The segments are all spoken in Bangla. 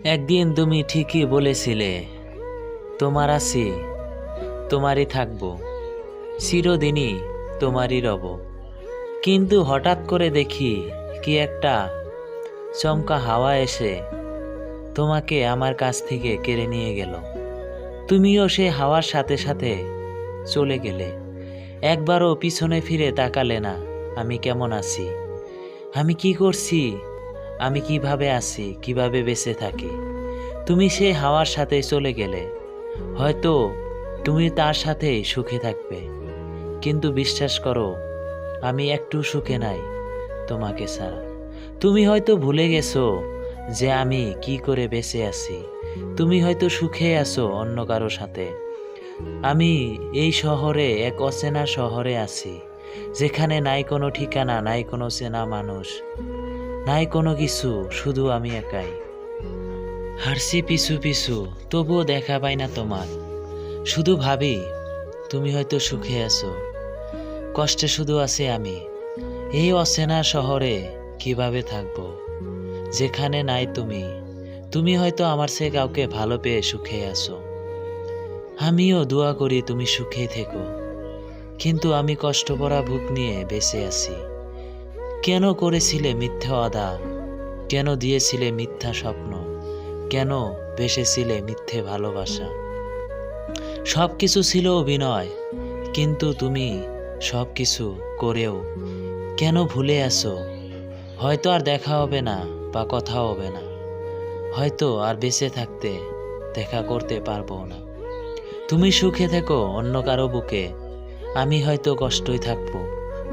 একদিন তুমি ঠিকই বলেছিলে, তোমার আছি, তোমারই থাকবো, চিরদিনই তোমারই রব। কিন্তু হঠাৎ করে দেখি কি একটা চমকা হাওয়া এসে তোমাকে আমার কাছ থেকে কেড়ে নিয়ে গেল। তুমিও সে হাওয়ার সাথে সাথে চলে গেলে। একবারও পিছনে ফিরে তাকালে না আমি কেমন আছি, আমি কি করছি, আমি কিভাবে আছি, কিভাবে বেঁচে থাকি। তুমি সেই হাওয়ার সাথে চলে গেলে। হয়তো তুমি তার সাথেই সুখে থাকবে, কিন্তু বিশ্বাস করো আমি একটু সুখে নাই তোমাকে ছাড়া। তুমি হয়তো ভুলে গেছো যে আমি কি করে বেঁচে আছি। তুমি হয়তো সুখে আছো অন্য কারো সাথে। আমি এই শহরে, এক অচেনা শহরে আছি, যেখানে নাই কোনো ঠিকানা, নাই কোনো চেনা মানুষ, নাই কোনো কিছু, শুধু আমি একাই হারছি পিছু পিছু, তবুও দেখা পাই না তোমার। শুধু ভাবি তুমি হয়তো সুখে আছো, কষ্টে শুধু আছি আমি। এই অচেনা শহরে কিভাবে থাকবো যেখানে নাই তুমি। তুমি হয়তো আমার চেয়ে কাউকে ভালো পেয়ে সুখে আছো। আমিও দোয়া করি তুমি সুখেই থেকো, কিন্তু আমি কষ্ট ভরা বুক নিয়ে বেঁচে আছি। কেন করেছিলে মিথ্যা ওয়াদা, কেন দিয়েছিলে মিথ্যা স্বপ্ন, কেন বেসেছিলে মিথ্যে ভালোবাসা। সব কিছু ছিল অভিনয়, কিন্তু তুমি সব কিছু করেও কেন ভুলে আসো। হয়তো আর দেখা হবে না বা কথা হবে না, হয়তো আর বেঁচে থাকতে দেখা করতে পারবো না। তুমি সুখে থেকো অন্য কারো বুকে, আমি হয়তো কষ্টই থাকবো,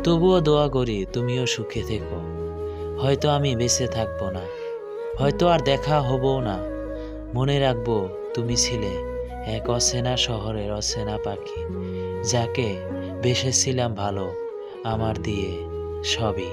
তবুও দোয়া করি তুমিও সুখে থেকো। হয়তো আমি বেঁচে থাকবো না, হয়তো আর দেখা হবও না, মনে রাখবো তুমি ছিলে এক অচেনা শহরের অচেনা পাখি, যাকে বেসেছিলাম ভালো আমার দিয়ে সবই।